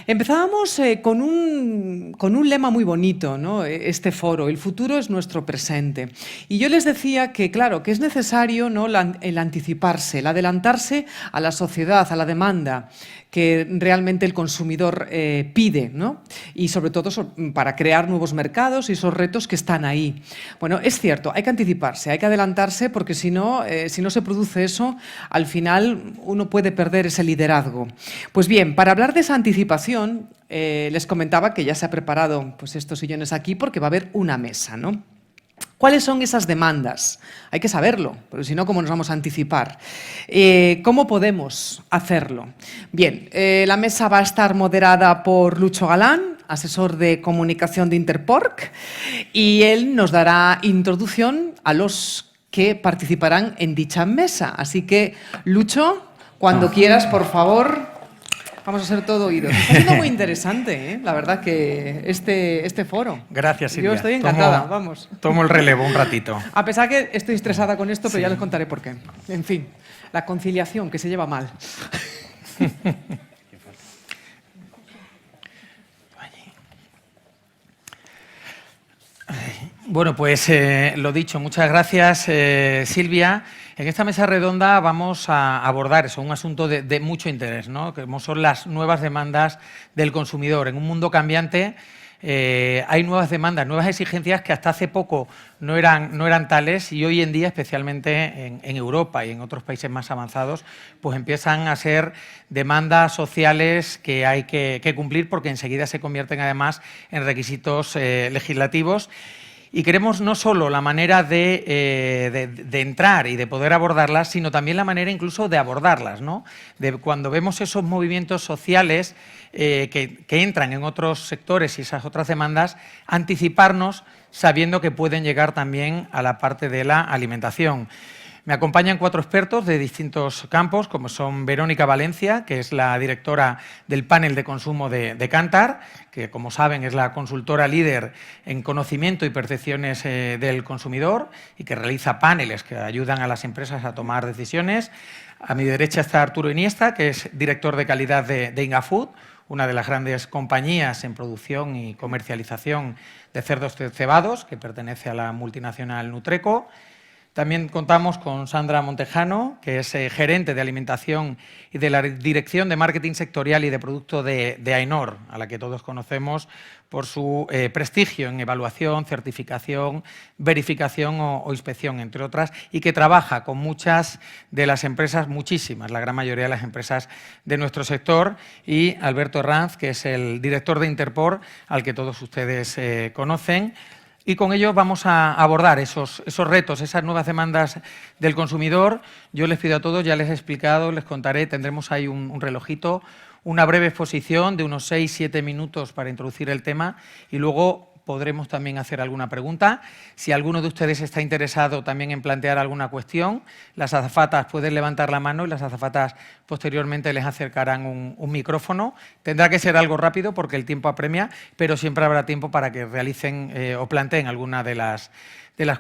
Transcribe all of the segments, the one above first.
Empezábamos con un lema muy bonito, ¿no? Este foro, el futuro es nuestro presente. Y yo les decía que, claro, que es necesario, ¿no?, el anticiparse, el adelantarse a la sociedad, a la demanda que realmente el consumidor pide, ¿no? Y sobre todo para crear nuevos mercados y esos retos que están ahí. Bueno, es cierto, hay que anticiparse, hay que adelantarse, porque si no se produce eso, al final uno puede perder ese liderazgo. Pues bien, para hablar de esa anticipación, les comentaba que ya se ha preparado pues, estos sillones aquí porque va a haber una mesa, ¿no? ¿Cuáles son esas demandas? Hay que saberlo, pero si no, ¿cómo nos vamos a anticipar? ¿Cómo podemos hacerlo? Bien, la mesa va a estar moderada por Lucho Galán, asesor de comunicación de Interporc, y él nos dará introducción a los que participarán en dicha mesa. Así que, Lucho, cuando quieras, por favor. Vamos a ser todo oídos. Está siendo muy interesante, ¿eh? La verdad que este foro. Gracias, Silvia. Yo estoy encantada, vamos. Tomo el relevo un ratito. A pesar que estoy estresada con esto, pero ya les contaré por qué. En fin, la conciliación que se lleva mal. Bueno, pues lo dicho, muchas gracias, Silvia. En esta mesa redonda vamos a abordar eso, un asunto de mucho interés, ¿no? Como son las nuevas demandas del consumidor. En un mundo cambiante hay nuevas demandas, nuevas exigencias que hasta hace poco no eran tales, y hoy en día, especialmente en Europa y en otros países más avanzados, pues empiezan a ser demandas sociales que hay que cumplir, porque enseguida se convierten además en requisitos legislativos. Y queremos no solo la manera de entrar y de poder abordarlas, sino también la manera incluso de abordarlas, ¿no? Cuando vemos esos movimientos sociales que entran en otros sectores y esas otras demandas, anticiparnos sabiendo que pueden llegar también a la parte de la alimentación. Me acompañan 4 expertos de distintos campos, como son Verónica Valencia, que es la directora del panel de consumo de Kantar, que, como saben, es la consultora líder en conocimiento y percepciones del consumidor y que realiza paneles que ayudan a las empresas a tomar decisiones. A mi derecha está Arturo Iniesta, que es director de calidad de Ingafood, una de las grandes compañías en producción y comercialización de cerdos cebados, que pertenece a la multinacional Nutreco. También contamos con Sandra Montejano, que es gerente de alimentación y de la Dirección de Marketing Sectorial y de Producto de AENOR, a la que todos conocemos por su prestigio en evaluación, certificación, verificación o inspección, entre otras, y que trabaja con muchas de las empresas, muchísimas, la gran mayoría de las empresas de nuestro sector, y Alberto Herranz, que es el director de Interporc, al que todos ustedes conocen. Y con ellos vamos a abordar esos retos, esas nuevas demandas del consumidor. Yo les pido a todos, ya les he explicado, les contaré, tendremos ahí un relojito, una breve exposición de unos 6-7 minutos para introducir el tema, y luego podremos también hacer alguna pregunta. Si alguno de ustedes está interesado también en plantear alguna cuestión, las azafatas pueden levantar la mano y las azafatas posteriormente les acercarán un micrófono. Tendrá que ser algo rápido porque el tiempo apremia, pero siempre habrá tiempo para que realicen o planteen alguna de las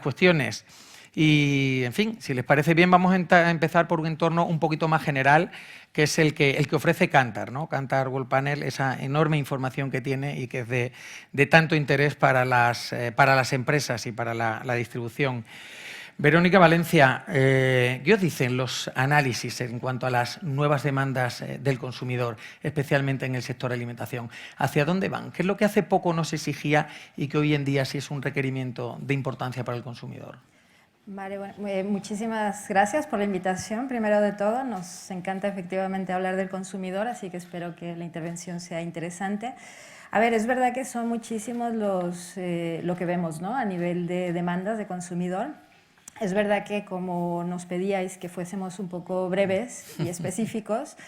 cuestiones. Y, en fin, si les parece bien, vamos a empezar por un entorno un poquito más general, que es el que ofrece Kantar, ¿no? Kantar World Panel, esa enorme información que tiene y que es de tanto interés para las empresas y para la distribución. Verónica Valencia, ¿qué os dicen los análisis en cuanto a las nuevas demandas del consumidor, especialmente en el sector alimentación? ¿Hacia dónde van? ¿Qué es lo que hace poco no se exigía y que hoy en día sí es un requerimiento de importancia para el consumidor? Vale, bueno, muchísimas gracias por la invitación. Primero de todo, nos encanta efectivamente hablar del consumidor, así que espero que la intervención sea interesante. A ver, es verdad que son muchísimos lo que vemos, ¿no?, a nivel de demandas de consumidor. Es verdad que, como nos pedíais que fuésemos un poco breves y específicos,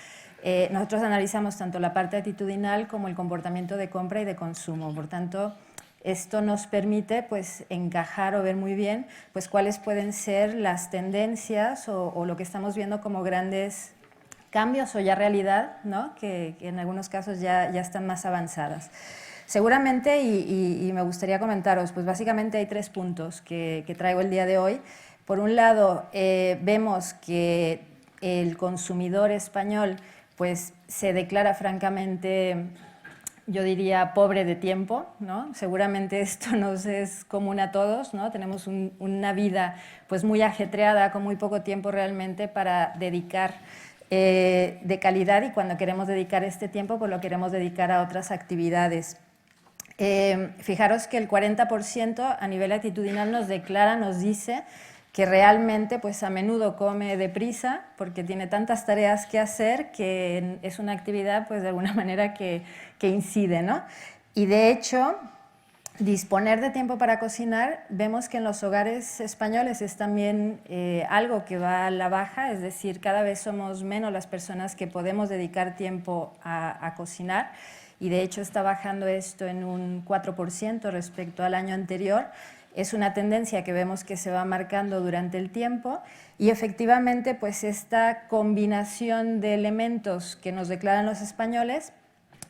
nosotros analizamos tanto la parte actitudinal como el comportamiento de compra y de consumo. Por tanto, esto nos permite pues, encajar o ver muy bien pues, cuáles pueden ser las tendencias o lo que estamos viendo como grandes cambios o ya realidad, ¿no?, que en algunos casos ya están más avanzadas. Seguramente, y me gustaría comentaros, pues básicamente hay 3 puntos que traigo el día de hoy. Por un lado, vemos que el consumidor español pues, se declara francamente yo diría, pobre de tiempo, ¿no? Seguramente esto nos es común a todos, ¿no? Tenemos una vida pues muy ajetreada, con muy poco tiempo realmente para dedicar de calidad, y cuando queremos dedicar este tiempo, pues lo queremos dedicar a otras actividades. Fijaros que el 40% a nivel actitudinal nos declara, nos dice que realmente pues a menudo come deprisa porque tiene tantas tareas que hacer que es una actividad pues de alguna manera que incide, ¿no? Y de hecho, disponer de tiempo para cocinar, vemos que en los hogares españoles es también algo que va a la baja, es decir, cada vez somos menos las personas que podemos dedicar tiempo a cocinar, y de hecho está bajando esto en un 4% respecto al año anterior. Es una tendencia que vemos que se va marcando durante el tiempo, y efectivamente pues esta combinación de elementos que nos declaran los españoles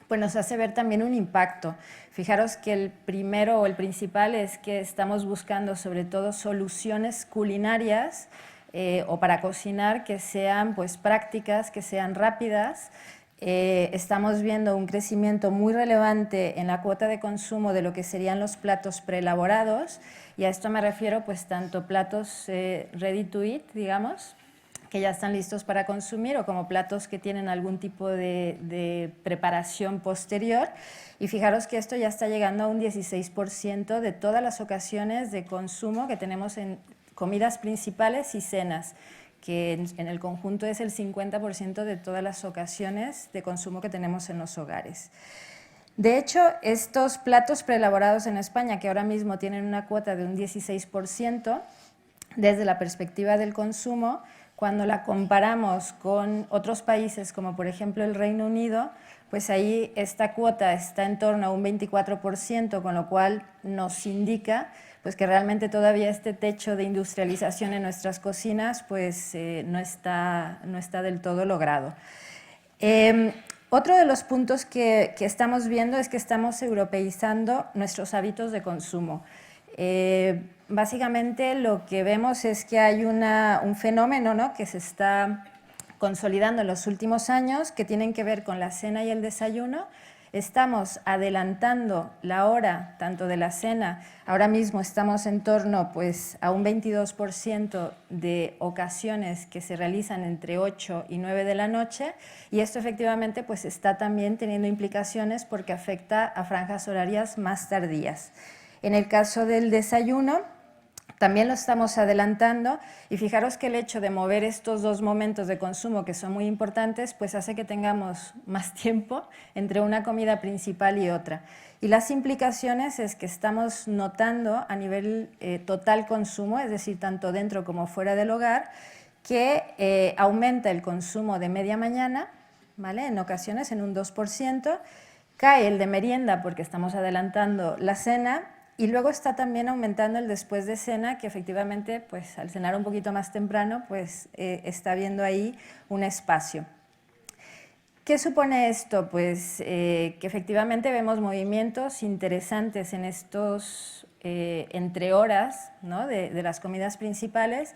pues nos hace ver también un impacto. Fijaros que el primero o el principal es que estamos buscando sobre todo soluciones culinarias o para cocinar que sean pues prácticas, que sean rápidas. Estamos viendo un crecimiento muy relevante en la cuota de consumo de lo que serían los platos preelaborados, y a esto me refiero pues tanto platos ready to eat, digamos, que ya están listos para consumir, o como platos que tienen algún tipo de preparación posterior. Y fijaros que esto ya está llegando a un 16% de todas las ocasiones de consumo que tenemos en comidas principales y cenas, que en el conjunto es el 50% de todas las ocasiones de consumo que tenemos en los hogares. De hecho, estos platos preelaborados en España, que ahora mismo tienen una cuota de un 16%, desde la perspectiva del consumo, cuando la comparamos con otros países, como por ejemplo el Reino Unido, pues ahí esta cuota está en torno a un 24%, con lo cual nos indica pues que realmente todavía este techo de industrialización en nuestras cocinas pues, no está del todo logrado. Otro de los puntos que estamos viendo es que estamos europeizando nuestros hábitos de consumo. Básicamente lo que vemos es que hay un fenómeno, ¿no?, que se está consolidando en los últimos años, que tienen que ver con la cena y el desayuno. Estamos adelantando la hora tanto de la cena, ahora mismo estamos en torno pues, a un 22% de ocasiones que se realizan entre 8 y 9 de la noche, y esto efectivamente pues, está también teniendo implicaciones porque afecta a franjas horarias más tardías. En el caso del desayuno, también lo estamos adelantando, y fijaros que el hecho de mover estos dos momentos de consumo que son muy importantes, pues hace que tengamos más tiempo entre una comida principal y otra. Y las implicaciones es que estamos notando a nivel total consumo, es decir, tanto dentro como fuera del hogar, que aumenta el consumo de media mañana, ¿vale?, en ocasiones en un 2%, cae el de merienda porque estamos adelantando la cena, y luego está también aumentando el después de cena, que efectivamente, pues, al cenar un poquito más temprano, pues, está viendo ahí un espacio. ¿Qué supone esto? Pues que efectivamente vemos movimientos interesantes en estos entre horas, ¿no?, de las comidas principales,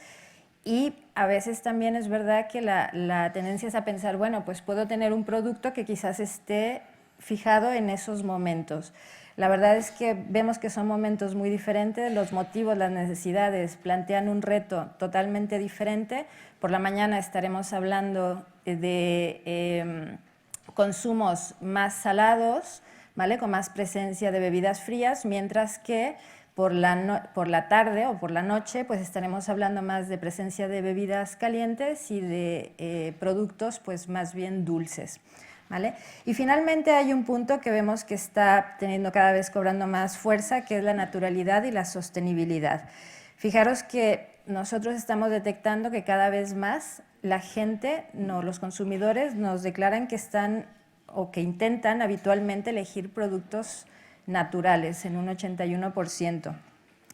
y a veces también es verdad que la tendencia es a pensar, bueno, pues puedo tener un producto que quizás esté fijado en esos momentos. La verdad es que vemos que son momentos muy diferentes, los motivos, las necesidades plantean un reto totalmente diferente. Por la mañana estaremos hablando de consumos más salados, ¿vale?, con más presencia de bebidas frías, mientras que por la tarde o por la noche pues estaremos hablando más de presencia de bebidas calientes y de productos pues más bien dulces. ¿Vale? Y finalmente hay un punto que vemos que está teniendo cada vez cobrando más fuerza, que es la naturalidad y la sostenibilidad. Fijaros que nosotros estamos detectando que cada vez más la gente, los consumidores, nos declaran que están o que intentan habitualmente elegir productos naturales en un 81%.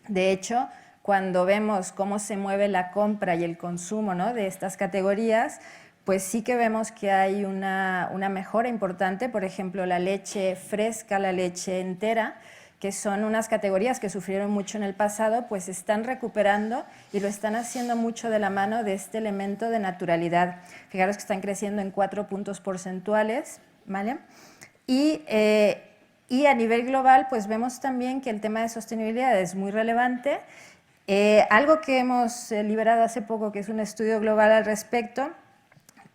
De hecho, cuando vemos cómo se mueve la compra y el consumo, ¿no?, de estas categorías, pues sí que vemos que hay una mejora importante. Por ejemplo, la leche fresca, la leche entera, que son unas categorías que sufrieron mucho en el pasado, pues están recuperando y lo están haciendo mucho de la mano de este elemento de naturalidad. Fijaros que están creciendo en 4 puntos porcentuales, ¿vale? Y Y a nivel global, pues vemos también que el tema de sostenibilidad es muy relevante. Algo que hemos liberado hace poco, que es un estudio global al respecto,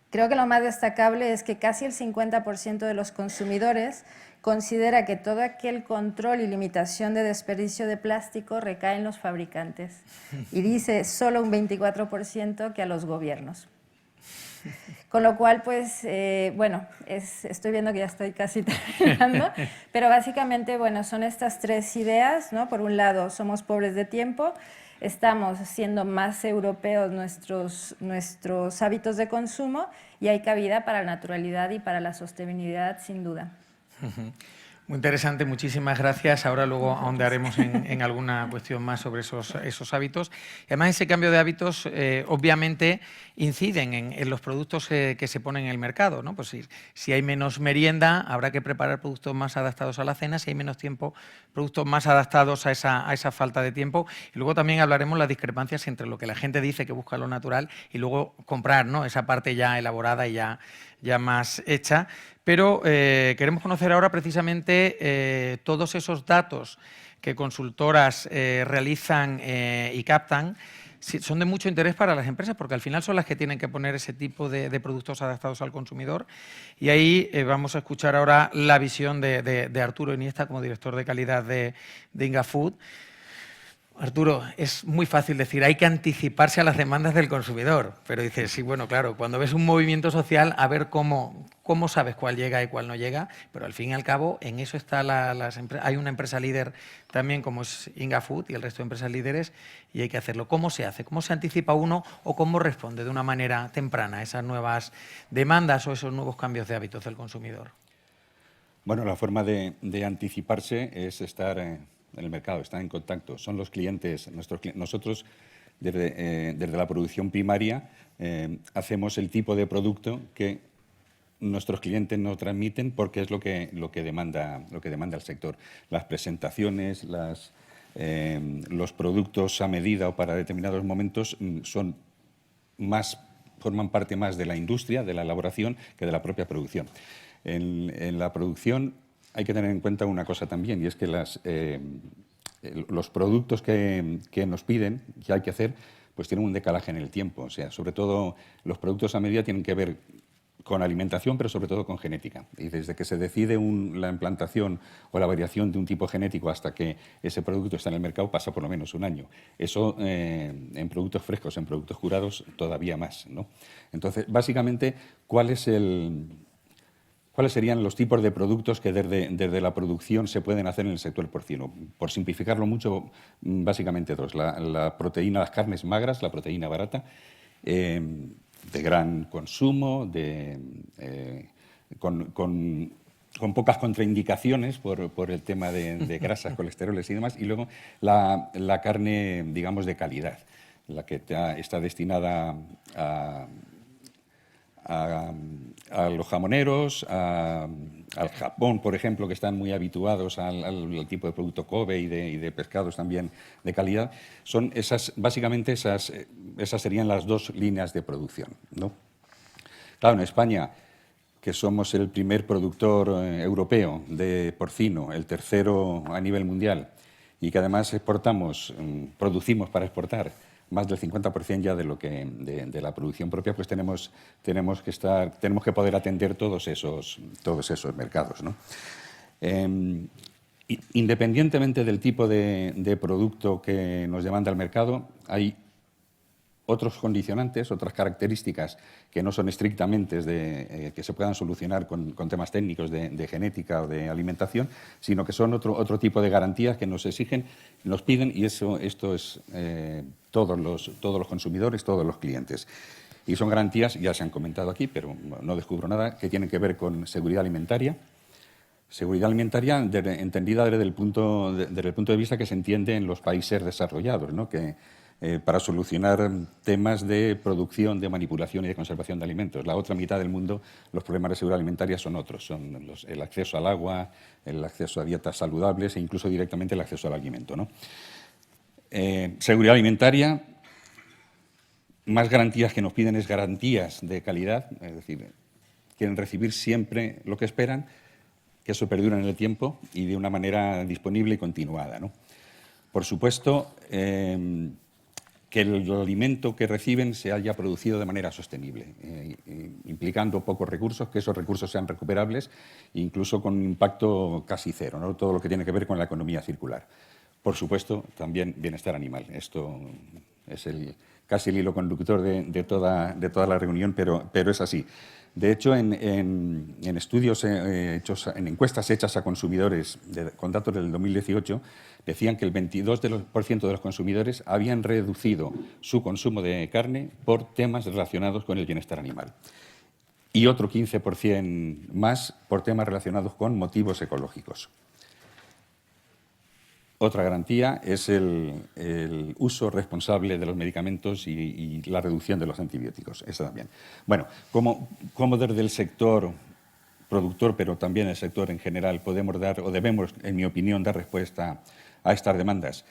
creo que lo más destacable es que casi el 50% de los consumidores considera que todo aquel control y limitación de desperdicio de plástico recae en los fabricantes. Y dice solo un 24% que a los gobiernos. Con lo cual, pues, bueno, estoy viendo que ya estoy casi terminando, pero básicamente, bueno, son estas tres ideas, ¿no? Por un lado, somos pobres de tiempo, estamos siendo más europeos nuestros hábitos de consumo y hay cabida para la naturalidad y para la sostenibilidad, sin duda. Muy interesante, muchísimas gracias. Ahora luego ahondaremos en alguna cuestión más sobre esos hábitos. Y además, ese cambio de hábitos obviamente inciden en los productos que se ponen en el mercado, ¿no? Pues si hay menos merienda, habrá que preparar productos más adaptados a la cena. Si hay menos tiempo, productos más adaptados a esa falta de tiempo. Y luego también hablaremos las discrepancias entre lo que la gente dice que busca lo natural y luego comprar, ¿no? Esa parte ya elaborada y ya más hecha. Pero queremos conocer ahora precisamente todos esos datos que consultoras realizan y captan. Son de mucho interés para las empresas porque al final son las que tienen que poner ese tipo de productos adaptados al consumidor. Y ahí vamos a escuchar ahora la visión de Arturo Iniesta como director de calidad de Ingafood. Arturo, es muy fácil decir, hay que anticiparse a las demandas del consumidor, pero dices, sí, bueno, claro, cuando ves un movimiento social, a ver cómo sabes cuál llega y cuál no llega, pero al fin y al cabo, en eso está hay una empresa líder también como es Ingafood y el resto de empresas líderes y hay que hacerlo. ¿Cómo se hace? ¿Cómo se anticipa uno o cómo responde de una manera temprana a esas nuevas demandas o esos nuevos cambios de hábitos del consumidor? Bueno, la forma de anticiparse es estar en el mercado, estar en contacto. Son los clientes, nosotros desde la producción primaria hacemos el tipo de producto que nuestros clientes nos transmiten porque es lo que demanda el sector. Las presentaciones, los productos a medida o para determinados momentos forman parte más de la industria, de la elaboración, que de la propia producción. En la producción hay que tener en cuenta una cosa también, y es que los productos que nos piden, que hay que hacer, pues tienen un decalaje en el tiempo. O sea, sobre todo los productos a medida tienen que ver con alimentación, pero sobre todo con genética. Y desde que se decide la implantación o la variación de un tipo genético hasta que ese producto está en el mercado pasa por lo menos un año. Eso en productos frescos, en productos curados, todavía más, ¿no? Entonces, básicamente, ¿cuáles serían los tipos de productos que desde la producción se pueden hacer en el sector porcino? Por simplificarlo mucho, básicamente dos. La proteína, las carnes magras, la proteína barata, de gran consumo, con pocas contraindicaciones por el tema de grasas, colesteroles y demás. Y luego la carne, digamos, de calidad, la que está destinada a los jamoneros, al Japón, por ejemplo, que están muy habituados al tipo de producto Kobe y de pescados también de calidad. Son básicamente esas serían las dos líneas de producción, ¿no? Claro, en España, que somos el primer productor europeo de porcino, el tercero a nivel mundial, y que además producimos para exportar más del 50% ya de la producción propia, pues tenemos que poder atender todos esos mercados, ¿no? Independientemente del tipo de producto que nos demanda el mercado, hay otros condicionantes, otras características que no son estrictamente que se puedan solucionar con temas técnicos de genética o de alimentación, sino que son otro tipo de garantías que nos exigen, nos piden, y esto es todos los consumidores, todos los clientes. Y son garantías, ya se han comentado aquí, pero no descubro nada, que tienen que ver con seguridad alimentaria. Seguridad alimentaria entendida desde el punto de vista que se entiende en los países desarrollados, ¿no? Para solucionar temas de producción, de manipulación y de conservación de alimentos. La otra mitad del mundo, los problemas de seguridad alimentaria son otros, son el acceso al agua, el acceso a dietas saludables e incluso directamente el acceso al alimento, ¿no? Seguridad alimentaria, más garantías que nos piden es garantías de calidad, es decir, quieren recibir siempre lo que esperan, que eso perdure en el tiempo y de una manera disponible y continuada, ¿no? Por supuesto, que el alimento que reciben se haya producido de manera sostenible, implicando pocos recursos, que esos recursos sean recuperables, incluso con un impacto casi cero, ¿no? Todo lo que tiene que ver con la economía circular. Por supuesto, también bienestar animal. Esto es casi el hilo conductor de toda la reunión, pero es así. De hecho, en estudios hechos, en encuestas hechas a consumidores con datos del 2018, decían que el 22% de los consumidores habían reducido su consumo de carne por temas relacionados con el bienestar animal. Y otro 15% más por temas relacionados con motivos ecológicos. Otra garantía es el uso responsable de los medicamentos y la reducción de los antibióticos. Eso también. Bueno, ¿cómo desde el sector productor, pero también el sector en general, podemos dar, o debemos, en mi opinión, dar respuesta a estas demandas?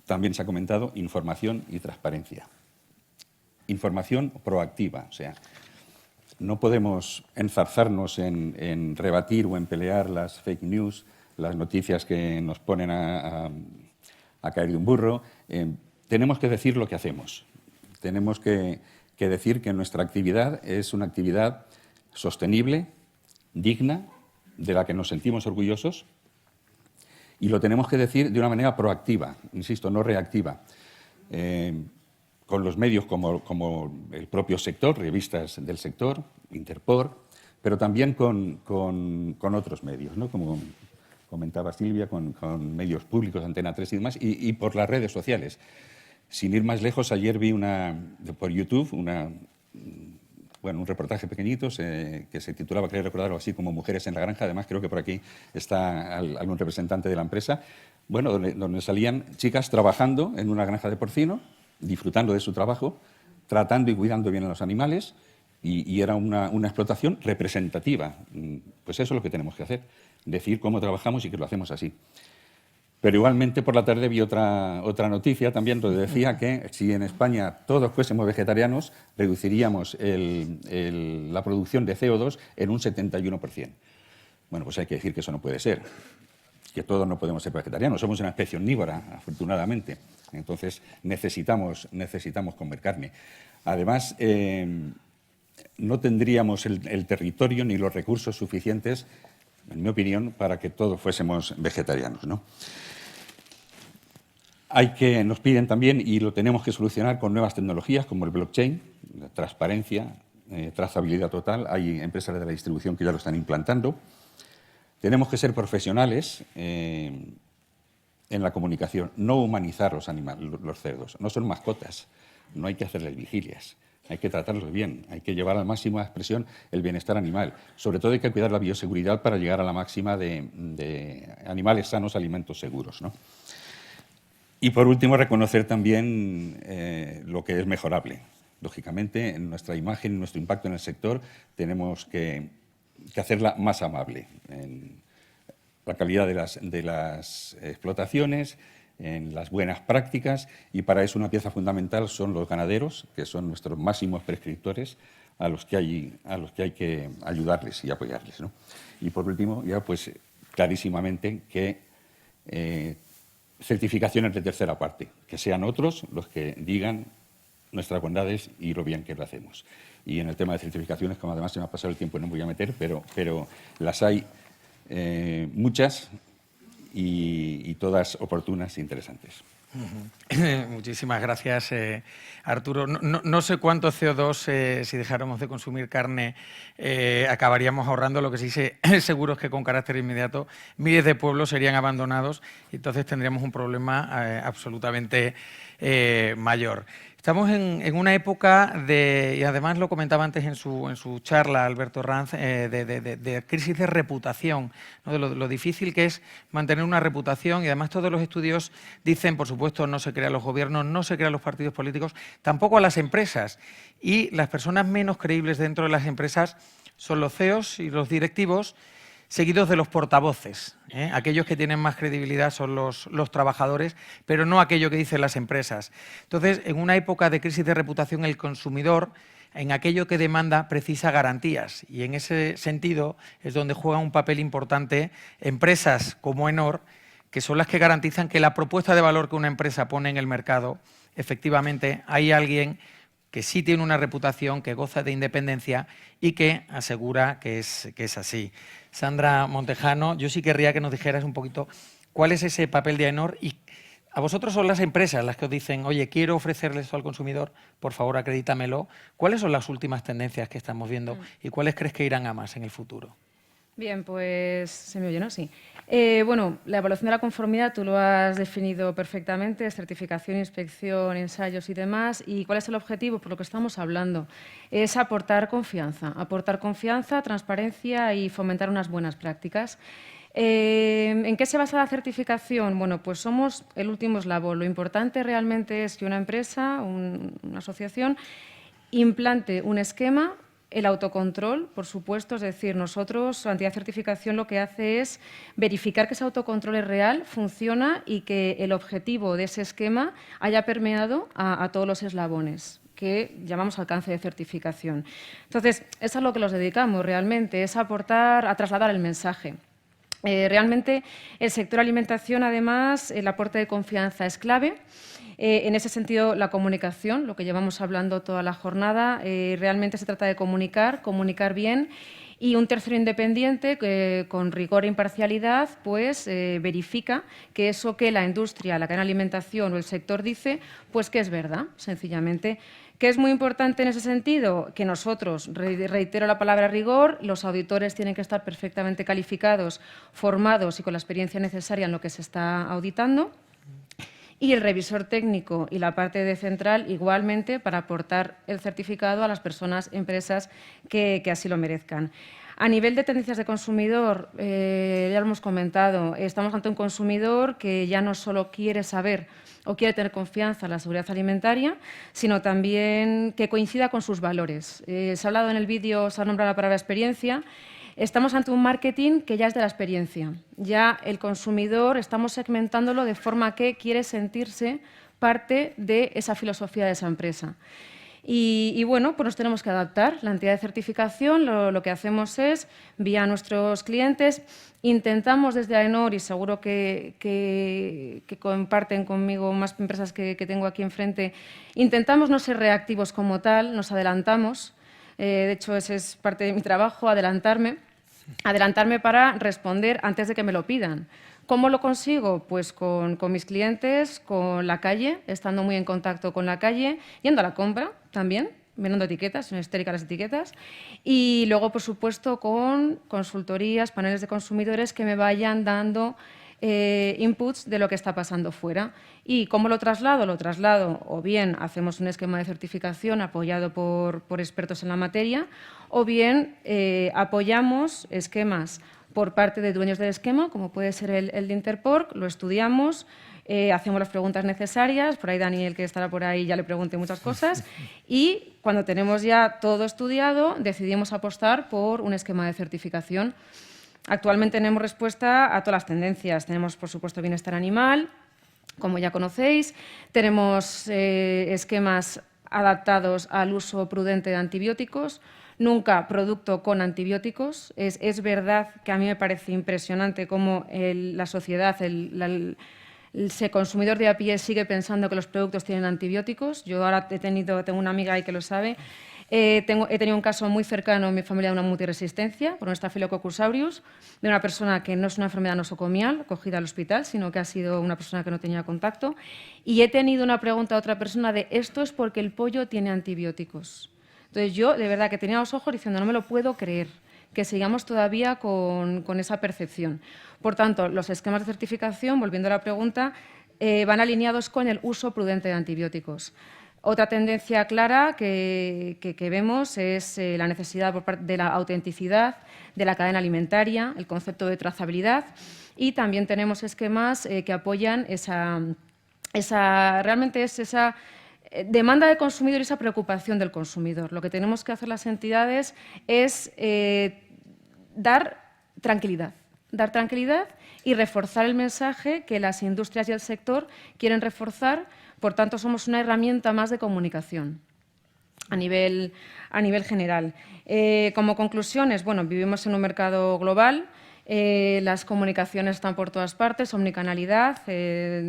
También se ha comentado información y transparencia. Información proactiva, o sea, no podemos enzarzarnos en rebatir o en pelear las fake news, las noticias que nos ponen a caer de un burro. Tenemos que decir lo que hacemos. Tenemos que decir que nuestra actividad es una actividad sostenible, digna, de la que nos sentimos orgullosos, y lo tenemos que decir de una manera proactiva, insisto, no reactiva, con los medios como el propio sector, revistas del sector, Interpor, pero también con otros medios, ¿no? Como comentaba Silvia, con medios públicos, Antena 3 y demás, y por las redes sociales. Sin ir más lejos, ayer vi por YouTube un reportaje pequeñito que se titulaba, creo recordar, algo así como Mujeres en la Granja. Además, creo que por aquí está algún representante de la empresa, donde salían chicas trabajando en una granja de porcino, disfrutando de su trabajo, tratando y cuidando bien a los animales, y era una explotación representativa. Pues eso es lo que tenemos que hacer, decir cómo trabajamos y que lo hacemos así. Pero igualmente por la tarde vi otra noticia también donde decía que si en España todos fuésemos vegetarianos, reduciríamos la producción de CO2 en un 71%. Bueno, pues hay que decir que eso no puede ser, que todos no podemos ser vegetarianos. Somos una especie omnívora, afortunadamente. Entonces necesitamos comer carne. Además, no tendríamos el territorio ni los recursos suficientes, en mi opinión, para que todos fuésemos vegetarianos, ¿no? Nos piden también, y lo tenemos que solucionar con nuevas tecnologías como el blockchain, la transparencia, trazabilidad total. Hay empresas de la distribución que ya lo están implantando. Tenemos que ser profesionales en la comunicación, no humanizar los animales, los cerdos. No son mascotas, no hay que hacerles vigilias. Hay que tratarlos bien, hay que llevar al máximo a expresión el bienestar animal. Sobre todo hay que cuidar la bioseguridad para llegar a la máxima de animales sanos, alimentos seguros, ¿no? Y por último, reconocer también lo que es mejorable. Lógicamente, en nuestra imagen, en nuestro impacto en el sector, tenemos que hacerla más amable en la calidad de las explotaciones, en las buenas prácticas, y para eso una pieza fundamental son los ganaderos, que son nuestros máximos prescriptores, a los que hay que ayudarles y apoyarles, ¿no? Y por último, ya pues clarísimamente que certificaciones de tercera parte, que sean otros los que digan nuestras bondades y lo bien que lo hacemos. Y en el tema de certificaciones, como además se me ha pasado el tiempo y no me voy a meter, pero las hay muchas, y todas oportunas e interesantes. Muchísimas gracias, Arturo. No sé cuánto CO2, si dejáramos de consumir carne, acabaríamos ahorrando. Lo que sí sé seguro es que con carácter inmediato miles de pueblos serían abandonados y entonces tendríamos un problema absolutamente mayor. Estamos en una época y además lo comentaba antes en su charla Alberto Ranz, de crisis de reputación, ¿no? De lo difícil que es mantener una reputación, y además todos los estudios dicen, por supuesto, no se crean los gobiernos, no se crean los partidos políticos, tampoco a las empresas, y las personas menos creíbles dentro de las empresas son los CEOs y los directivos, seguidos de los portavoces, ¿eh? Aquellos que tienen más credibilidad son los trabajadores, pero no aquello que dicen las empresas. Entonces, en una época de crisis de reputación, el consumidor en aquello que demanda precisa garantías. Y en ese sentido es donde juegan un papel importante empresas como Enor, que son las que garantizan que la propuesta de valor que una empresa pone en el mercado, efectivamente hay alguien que sí tiene una reputación, que goza de independencia y que asegura que es así. Sandra Montejano, yo sí querría que nos dijeras un poquito cuál es ese papel de Enor y a vosotros son las empresas las que os dicen, oye, quiero ofrecerle esto al consumidor, por favor, acredítamelo. ¿Cuáles son las últimas tendencias que estamos viendo y cuáles crees que irán a más en el futuro? Bien, pues se me oye, ¿no? Sí. Bueno, la evaluación de la conformidad tú lo has definido perfectamente, es certificación, inspección, ensayos y demás. ¿Y cuál es el objetivo? Por lo que estamos hablando, es aportar confianza, transparencia y fomentar unas buenas prácticas. ¿En qué se basa la certificación? Bueno, pues somos el último eslabón. Lo importante realmente es que una empresa, una asociación, implante un esquema. El autocontrol, por supuesto, es decir, nosotros, la entidad de certificación lo que hace es verificar que ese autocontrol es real, funciona y que el objetivo de ese esquema haya permeado a todos los eslabones que llamamos alcance de certificación. Entonces, es a lo que nos dedicamos realmente, es aportar, a trasladar el mensaje. Realmente, el sector alimentación, además, el aporte de confianza es clave. En ese sentido, la comunicación, lo que llevamos hablando toda la jornada, realmente se trata de comunicar bien y un tercero independiente que con rigor e imparcialidad pues, verifica que eso que la industria, la cadena de alimentación o el sector dice, pues que es verdad, sencillamente. ¿Qué es muy importante en ese sentido? Que nosotros, reitero la palabra rigor, los auditores tienen que estar perfectamente calificados, formados y con la experiencia necesaria en lo que se está auditando. Y el revisor técnico y la parte de central igualmente para aportar el certificado a las personas, empresas que así lo merezcan. A nivel de tendencias de consumidor, ya lo hemos comentado, estamos ante un consumidor que ya no solo quiere saber o quiere tener confianza en la seguridad alimentaria, sino también que coincida con sus valores. Se ha hablado en el vídeo, se ha nombrado la palabra experiencia. Estamos ante un marketing que ya es de la experiencia. Ya el consumidor estamos segmentándolo de forma que quiere sentirse parte de esa filosofía de esa empresa. Y bueno, pues nos tenemos que adaptar. La entidad de certificación lo que hacemos es, vía nuestros clientes, intentamos desde AENOR, y seguro que comparten conmigo más empresas que tengo aquí enfrente, intentamos no ser reactivos como tal, nos adelantamos. De hecho, ese es parte de mi trabajo, adelantarme para responder antes de que me lo pidan. ¿Cómo lo consigo? Pues con mis clientes, con la calle, estando muy en contacto con la calle, yendo a la compra también, mirando etiquetas, son histéricas las etiquetas, y luego, por supuesto, con consultorías, paneles de consumidores que me vayan dando inputs de lo que está pasando fuera. ¿Y cómo lo traslado? Lo traslado o bien hacemos un esquema de certificación apoyado por expertos en la materia o bien apoyamos esquemas por parte de dueños del esquema, como puede ser el de Interporc, lo estudiamos, hacemos las preguntas necesarias, por ahí Daniel, que estará por ahí, ya le pregunté muchas cosas, y cuando tenemos ya todo estudiado, decidimos apostar por un esquema de certificación. Actualmente tenemos respuesta a todas las tendencias. Tenemos, por supuesto, bienestar animal, como ya conocéis. Tenemos esquemas adaptados al uso prudente de antibióticos. Nunca producto con antibióticos. Es verdad que a mí me parece impresionante cómo la sociedad, el consumidor de a pie sigue pensando que los productos tienen antibióticos. Yo ahora tengo una amiga ahí que lo sabe. He tenido un caso muy cercano en mi familia de una multiresistencia por un Staphylococcus aureus, de una persona que no es una enfermedad nosocomial, acogida al hospital, sino que ha sido una persona que no tenía contacto. Y he tenido una pregunta a otra persona de ¿esto es porque el pollo tiene antibióticos? Entonces yo, de verdad, que tenía los ojos diciendo no me lo puedo creer, que sigamos todavía con esa percepción. Por tanto, los esquemas de certificación, volviendo a la pregunta, van alineados con el uso prudente de antibióticos. Otra tendencia clara que vemos es la necesidad por parte de la autenticidad de la cadena alimentaria, el concepto de trazabilidad, y también tenemos esquemas que apoyan realmente esa demanda del consumidor y esa preocupación del consumidor. Lo que tenemos que hacer las entidades es dar tranquilidad y reforzar el mensaje que las industrias y el sector quieren reforzar. Por tanto, somos una herramienta más de comunicación. a nivel general. Como conclusiones, bueno, vivimos en un mercado global. Las comunicaciones están por todas partes, omnicanalidad.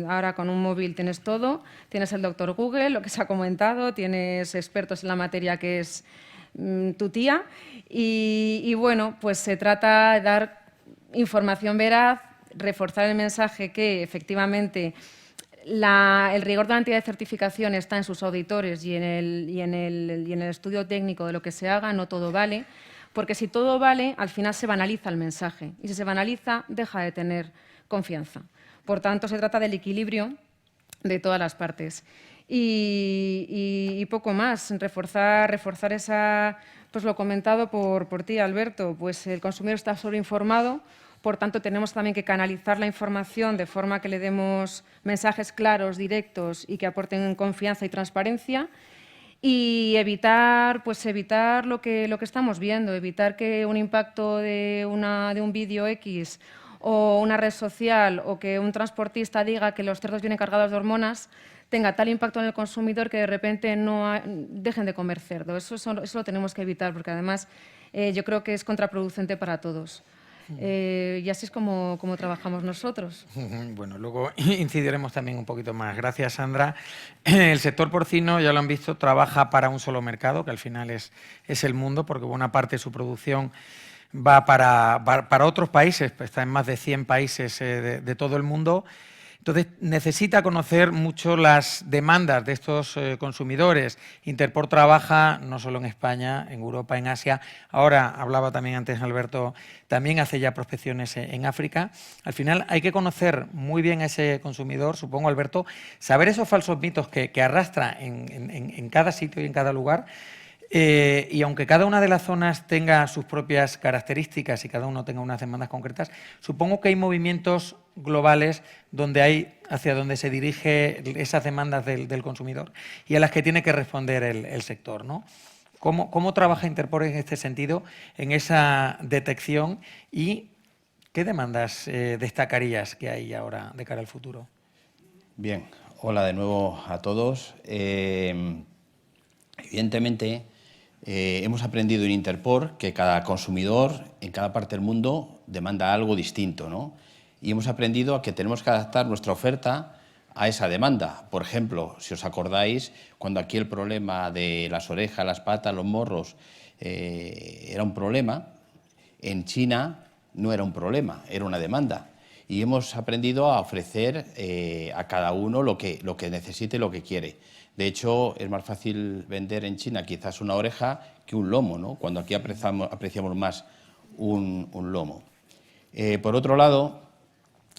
Ahora con un móvil tienes todo. Tienes el doctor Google, lo que se ha comentado, tienes expertos en la materia que es tu tía. Y bueno, pues se trata de dar información veraz, reforzar el mensaje que efectivamente el rigor de la entidad de certificación está en sus auditores y en el estudio técnico de lo que se haga. No todo vale. Porque si todo vale, al final se banaliza el mensaje. Y si se banaliza, deja de tener confianza. Por tanto, se trata del equilibrio de todas las partes. Y poco más. Reforzar esa, pues lo comentado por ti, Alberto, pues el consumidor está sobreinformado. Por tanto, tenemos también que canalizar la información de forma que le demos mensajes claros, directos y que aporten confianza y transparencia. Y evitar lo que estamos viendo, evitar que un impacto de un vídeo X o una red social o que un transportista diga que los cerdos vienen cargados de hormonas tenga tal impacto en el consumidor que de repente dejen de comer cerdo. Eso lo tenemos que evitar, porque además yo creo que es contraproducente para todos. Y así es como trabajamos nosotros. Bueno, luego incidiremos también un poquito más. Gracias, Sandra. El sector porcino, ya lo han visto, trabaja para un solo mercado, que al final es el mundo, porque buena parte de su producción va para otros países, está en más de 100 países de todo el mundo. Entonces, necesita conocer mucho las demandas de estos consumidores. Interpor trabaja no solo en España, en Europa, en Asia. Ahora, hablaba también antes Alberto, también hace ya prospecciones en África. Al final, hay que conocer muy bien a ese consumidor, supongo, Alberto, saber esos falsos mitos que arrastra en cada sitio y en cada lugar. Y aunque cada una de las zonas tenga sus propias características y cada uno tenga unas demandas concretas, supongo que hay movimientos globales hacia donde se dirige esas demandas del consumidor y a las que tiene que responder el sector, ¿no? ¿Cómo trabaja Interpor en este sentido, en esa detección, y qué demandas destacarías que hay ahora de cara al futuro? Bien, hola de nuevo a todos. Evidentemente, hemos aprendido en Interpor que cada consumidor en cada parte del mundo demanda algo distinto, ¿no? Y hemos aprendido a que tenemos que adaptar nuestra oferta a esa demanda. Por ejemplo, si os acordáis, cuando aquí el problema de las orejas, las patas, los morros era un problema, en China no era un problema, era una demanda. Y hemos aprendido a ofrecer a cada uno lo que necesite y lo que quiere. De hecho, es más fácil vender en China quizás una oreja que un lomo, ¿no? Cuando aquí apreciamos más un lomo. Por otro lado,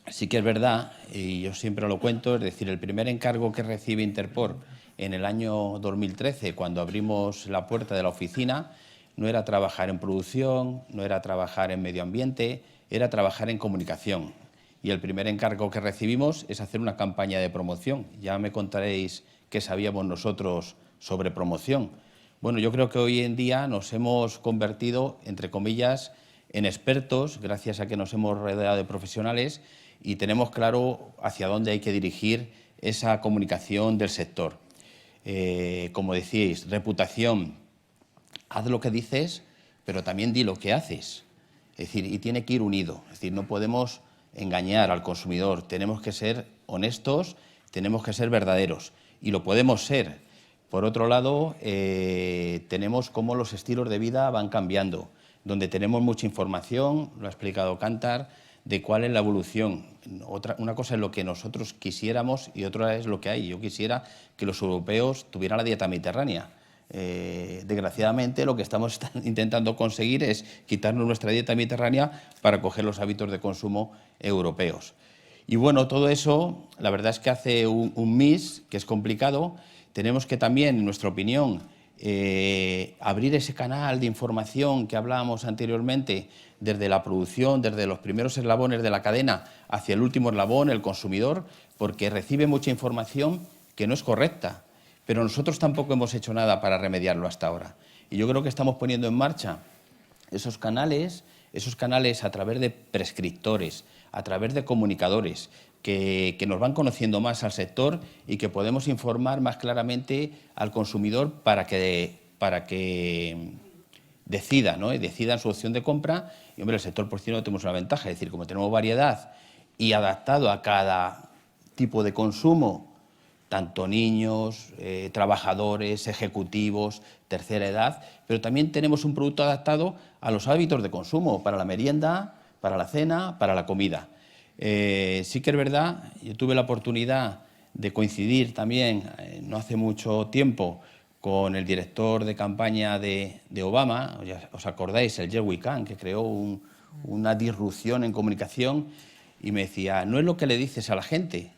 sí que es verdad, y yo siempre lo cuento, es decir, el primer encargo que recibe Interpor en el año 2013, cuando abrimos la puerta de la oficina, no era trabajar en producción, no era trabajar en medio ambiente, era trabajar en comunicación. Y el primer encargo que recibimos es hacer una campaña de promoción. Ya me contaréis qué sabíamos nosotros sobre promoción. Bueno, yo creo que hoy en día nos hemos convertido, entre comillas, en expertos, gracias a que nos hemos rodeado de profesionales y tenemos claro hacia dónde hay que dirigir esa comunicación del sector. Como decíais, reputación, haz lo que dices, pero también di lo que haces. Es decir, y tiene que ir unido. Es decir, no podemos engañar al consumidor, tenemos que ser honestos, tenemos que ser verdaderos, y lo podemos ser. Por otro lado, tenemos cómo los estilos de vida van cambiando, donde tenemos mucha información, lo ha explicado Kantar, de cuál es la evolución. Una cosa es lo que nosotros quisiéramos y otra es lo que hay. Yo quisiera que los europeos tuvieran la dieta mediterránea. Desgraciadamente, lo que estamos intentando conseguir es quitarnos nuestra dieta mediterránea para coger los hábitos de consumo europeos. Y bueno, todo eso, la verdad es que hace un mix que es complicado. Tenemos que también, en nuestra opinión, abrir ese canal de información que hablábamos anteriormente, desde la producción, desde los primeros eslabones de la cadena hacia el último eslabón, el consumidor, porque recibe mucha información que no es correcta, pero nosotros tampoco hemos hecho nada para remediarlo hasta ahora. Y yo creo que estamos poniendo en marcha esos canales a través de prescriptores, a través de comunicadores, que nos van conociendo más al sector y que podemos informar más claramente al consumidor para que para que decidan, ¿no? Y decidan su opción de compra. Y, hombre, el sector porcino tenemos una ventaja, es decir, como tenemos variedad y adaptado a cada tipo de consumo, tanto niños, trabajadores, ejecutivos, tercera edad, pero también tenemos un producto adaptado a los hábitos de consumo, para la merienda, para la cena, para la comida. Sí que es verdad, yo tuve la oportunidad de coincidir también, no hace mucho tiempo, con el director de campaña de Obama, ¿os acordáis? El Jerry Khan, que creó una disrupción en comunicación, y me decía, no es lo que le dices a la gente,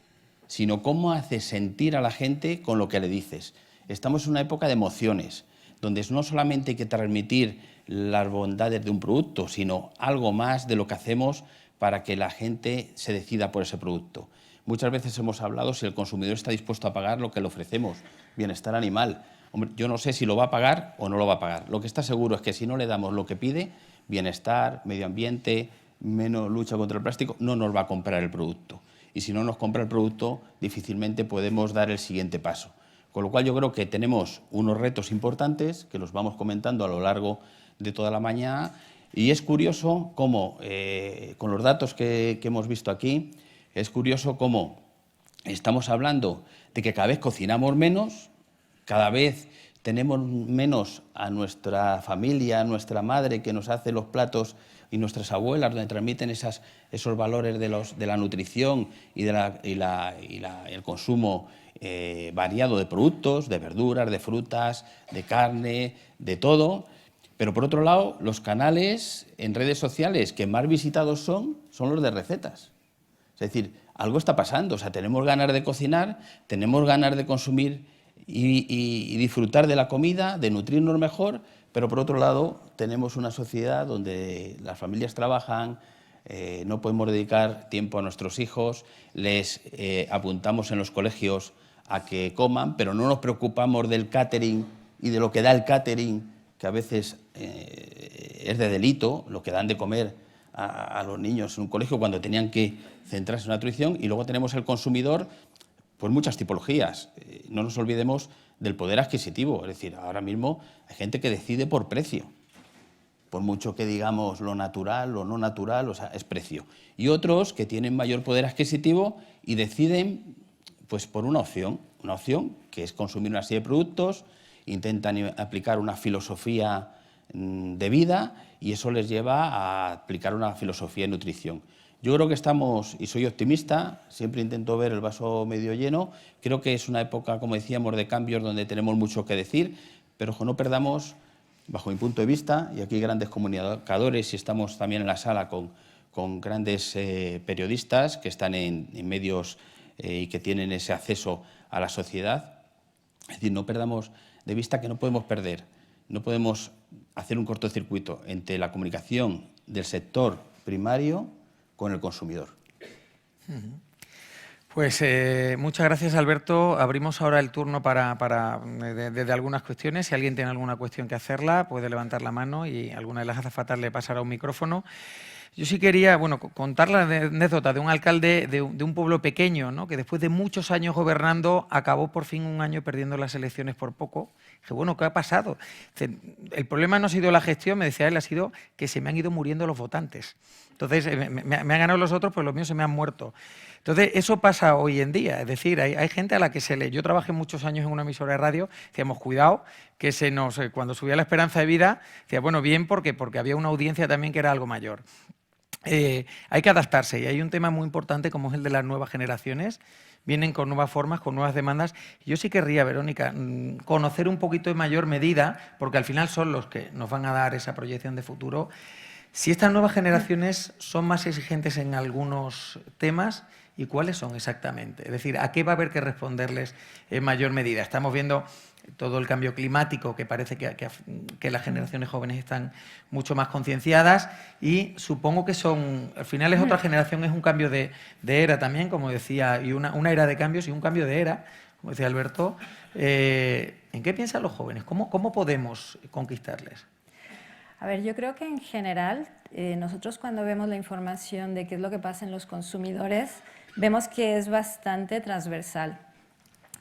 sino cómo haces sentir a la gente con lo que le dices. Estamos en una época de emociones, donde no solamente hay que transmitir las bondades de un producto, sino algo más de lo que hacemos para que la gente se decida por ese producto. Muchas veces hemos hablado si el consumidor está dispuesto a pagar lo que le ofrecemos, bienestar animal. Hombre, yo no sé si lo va a pagar o no lo va a pagar. Lo que está seguro es que si no le damos lo que pide, bienestar, medio ambiente, menos lucha contra el plástico, no nos va a comprar el producto. Y si no nos compra el producto, difícilmente podemos dar el siguiente paso. Con lo cual yo creo que tenemos unos retos importantes que los vamos comentando a lo largo de toda la mañana. Y es curioso cómo, con los datos que hemos visto aquí, es curioso cómo estamos hablando de que cada vez cocinamos menos, cada vez tenemos menos a nuestra familia, a nuestra madre que nos hace los platos y nuestras abuelas, donde transmiten esos valores de la nutrición y el consumo variado de productos, de verduras, de frutas, de carne, de todo. Pero por otro lado, los canales en redes sociales que más visitados son los de recetas. Es decir, algo está pasando, o sea, tenemos ganas de cocinar, tenemos ganas de consumir y disfrutar de la comida, de nutrirnos mejor, pero por otro lado tenemos una sociedad donde las familias trabajan, no podemos dedicar tiempo a nuestros hijos, les apuntamos en los colegios a que coman, pero no nos preocupamos del catering y de lo que da el catering, que a veces es de delito, lo que dan de comer a los niños en un colegio cuando tenían que centrarse en la nutrición. Y luego tenemos el consumidor, pues muchas tipologías. No nos olvidemos del poder adquisitivo, es decir, ahora mismo hay gente que decide por precio, por mucho que digamos lo natural, lo no natural, o sea, es precio. Y otros que tienen mayor poder adquisitivo y deciden pues por una opción que es consumir una serie de productos, intentan aplicar una filosofía de vida y eso les lleva a aplicar una filosofía de nutrición. Yo creo que estamos, y soy optimista, siempre intento ver el vaso medio lleno, creo que es una época, como decíamos, de cambios donde tenemos mucho que decir, pero no perdamos, bajo mi punto de vista, y aquí hay grandes comunicadores y estamos también en la sala con grandes periodistas que están en medios y que tienen ese acceso a la sociedad, es decir, no perdamos de vista que no podemos perder, no podemos hacer un cortocircuito entre la comunicación del sector primario con el consumidor. Pues muchas gracias, Alberto. Abrimos ahora el turno de algunas cuestiones. Si alguien tiene alguna cuestión que hacerla, puede levantar la mano y alguna de las azafatas le pasará un micrófono. Yo sí quería contar la anécdota de un alcalde de un pueblo pequeño, ¿no?, que después de muchos años gobernando acabó por fin un año perdiendo las elecciones por poco. Dije, bueno, ¿qué ha pasado? El problema no ha sido la gestión, me decía él, ha sido que se me han ido muriendo los votantes. Entonces, me han ganado los otros, pues los míos se me han muerto. Entonces, eso pasa hoy en día. Es decir, hay gente a la que se le... Yo trabajé muchos años en una emisora de radio, decíamos, cuidado, que cuando subía la esperanza de vida, decía, bueno, bien, porque había una audiencia también que era algo mayor. Hay que adaptarse y hay un tema muy importante como es el de las nuevas generaciones. Vienen con nuevas formas, con nuevas demandas. Yo sí querría, Verónica, conocer un poquito en mayor medida, porque al final son los que nos van a dar esa proyección de futuro, si estas nuevas generaciones son más exigentes en algunos temas y cuáles son exactamente. Es decir, ¿a qué va a haber que responderles en mayor medida? Estamos viendo todo el cambio climático, que parece que las generaciones jóvenes están mucho más concienciadas y supongo que al final es otra generación, es un cambio de era también, como decía, y una era de cambios y un cambio de era, como decía Alberto. ¿En qué piensan los jóvenes? ¿Cómo podemos conquistarles? A ver, yo creo que en general, nosotros cuando vemos la información de qué es lo que pasa en los consumidores, vemos que es bastante transversal.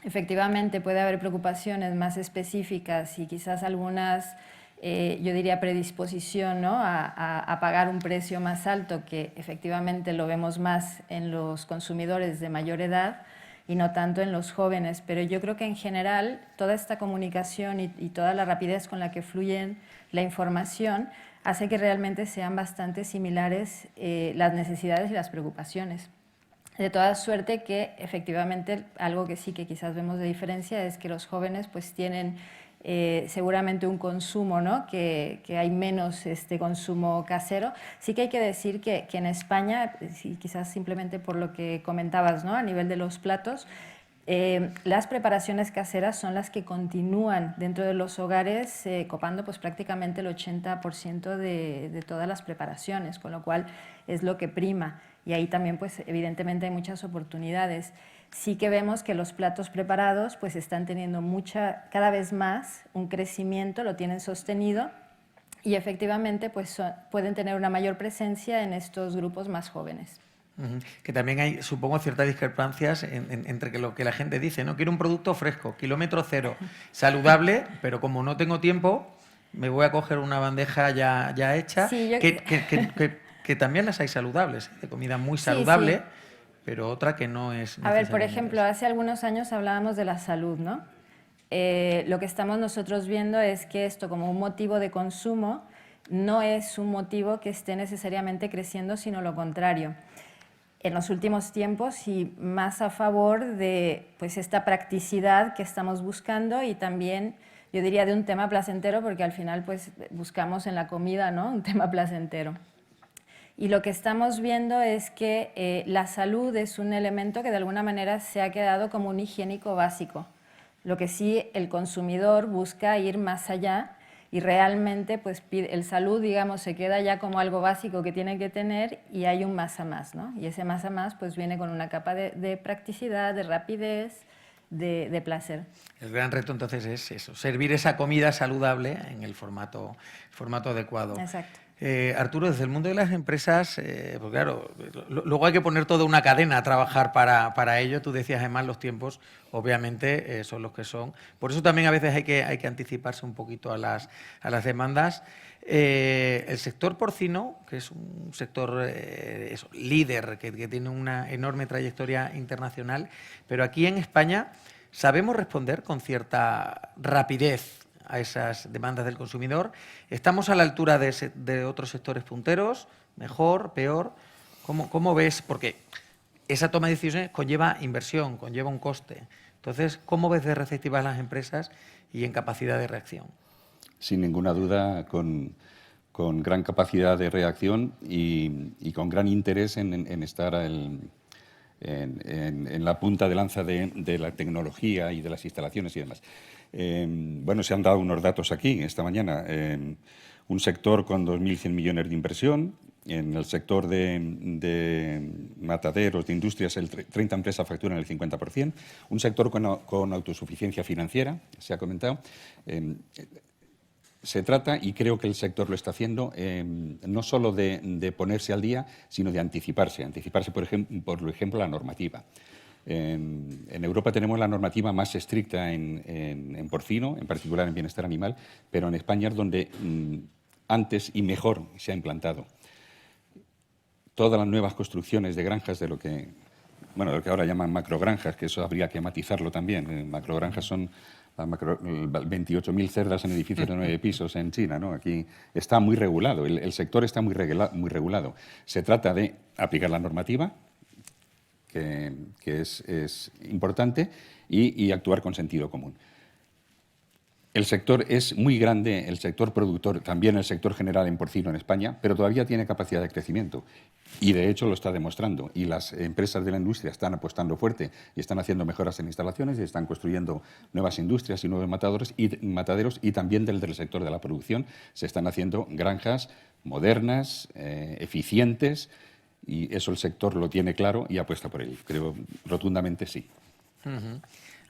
efectivamente puede haber preocupaciones más específicas y quizás algunas, yo diría, predisposición, ¿no?, a pagar un precio más alto, que efectivamente lo vemos más en los consumidores de mayor edad y no tanto en los jóvenes. Pero yo creo que en general toda esta comunicación y toda la rapidez con la que fluye la información hace que realmente sean bastante similares las necesidades y las preocupaciones. De toda suerte que efectivamente algo que sí que quizás vemos de diferencia es que los jóvenes pues tienen seguramente un consumo, ¿no?, que hay menos consumo casero. Sí que hay que decir que en España, quizás simplemente por lo que comentabas, ¿no?, a nivel de los platos, las preparaciones caseras son las que continúan dentro de los hogares copando pues prácticamente el 80% de todas las preparaciones, con lo cual es lo que prima. Y ahí también pues evidentemente hay muchas oportunidades. Sí que vemos que los platos preparados pues están teniendo cada vez más un crecimiento, lo tienen sostenido y efectivamente pues pueden tener una mayor presencia en estos grupos más jóvenes. Que también hay, supongo, ciertas discrepancias entre lo que la gente dice, ¿no? Quiero un producto fresco, kilómetro cero, saludable, pero como no tengo tiempo, me voy a coger una bandeja ya hecha, Sí, que también las hay saludables, de comida muy saludable, sí, pero otra que no es A ver, por ejemplo, hace algunos años hablábamos de la salud, ¿no? Lo que estamos nosotros viendo es que esto como un motivo de consumo no es un motivo que esté necesariamente creciendo, sino lo contrario. En los últimos tiempos y más a favor de pues, esta practicidad que estamos buscando y también, yo diría, de un tema placentero, porque al final pues, buscamos en la comida, ¿no?, un tema placentero. Y lo que estamos viendo es que la salud es un elemento que de alguna manera se ha quedado como un higiénico básico. Lo que sí el consumidor busca ir más allá y realmente pues el salud, digamos, se queda ya como algo básico que tiene que tener y hay un más a más, ¿no? Y ese más a más pues viene con una capa de practicidad, de rapidez, de placer. El gran reto entonces es eso, servir esa comida saludable en el formato adecuado. Exacto. Arturo, desde el mundo de las empresas, pues claro, luego hay que poner toda una cadena a trabajar para ello. Tú decías, además, los tiempos, obviamente, son los que son. Por eso también a veces hay que anticiparse un poquito a las demandas. El sector porcino, que es un sector líder, que tiene una enorme trayectoria internacional, pero aquí en España sabemos responder con cierta rapidez a esas demandas del consumidor. ¿Estamos a la altura de otros sectores punteros? ¿Mejor? ¿Peor? ¿Cómo ves? Porque esa toma de decisiones conlleva inversión, conlleva un coste. Entonces, ¿cómo ves de receptivas las empresas y en capacidad de reacción? Sin ninguna duda, con gran capacidad de reacción y con gran interés en estar en la punta de lanza de la tecnología y de las instalaciones y demás. Bueno, se han dado unos datos aquí esta mañana. Un sector con 2.100 millones de inversión. En el sector de mataderos, de industrias, 30 empresas facturan el 50%. Un sector con autosuficiencia financiera, se ha comentado. Se trata, y creo que el sector lo está haciendo, no solo de ponerse al día, sino de anticiparse. Anticiparse, por ejemplo, la normativa. En Europa tenemos la normativa más estricta en porcino, en particular en bienestar animal, pero en España es donde antes y mejor se ha implantado. Todas las nuevas construcciones de granjas de lo que ahora llaman macrogranjas, que eso habría que matizarlo también. Macrogranjas son 28.000 cerdas en edificios de 9 pisos en China, ¿no? Aquí está muy regulado, el sector está muy regulado. Se trata de aplicar la normativa, que es importante, y actuar con sentido común. El sector es muy grande, el sector productor, también el sector general en porcino en España, pero todavía tiene capacidad de crecimiento y de hecho lo está demostrando. Y las empresas de la industria están apostando fuerte y están haciendo mejoras en instalaciones y están construyendo nuevas industrias y nuevos mataderos y también del sector de la producción se están haciendo granjas modernas, eficientes, y eso el sector lo tiene claro y apuesta por ello. Creo rotundamente sí. Uh-huh.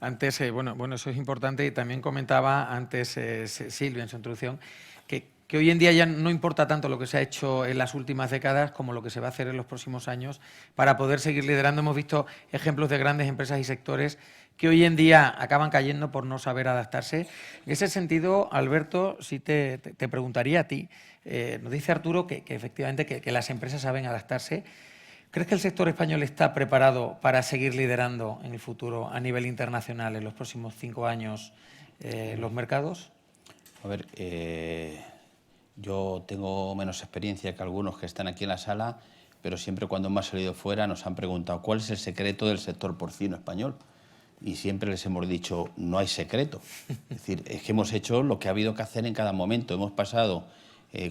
Antes, bueno, eso es importante y también comentaba antes Silvia en su introducción que hoy en día ya no importa tanto lo que se ha hecho en las últimas décadas como lo que se va a hacer en los próximos años para poder seguir liderando. Hemos visto ejemplos de grandes empresas y sectores que hoy en día acaban cayendo por no saber adaptarse. En ese sentido, Alberto, sí te preguntaría a ti. Nos dice Arturo que efectivamente que las empresas saben adaptarse. ¿Crees que el sector español está preparado para seguir liderando en el futuro a nivel internacional en los próximos 5 años los mercados? A ver, yo tengo menos experiencia que algunos que están aquí en la sala, pero siempre cuando hemos salido fuera nos han preguntado cuál es el secreto del sector porcino español. Y siempre les hemos dicho, no hay secreto. Es decir, es que hemos hecho lo que ha habido que hacer en cada momento. Hemos pasado,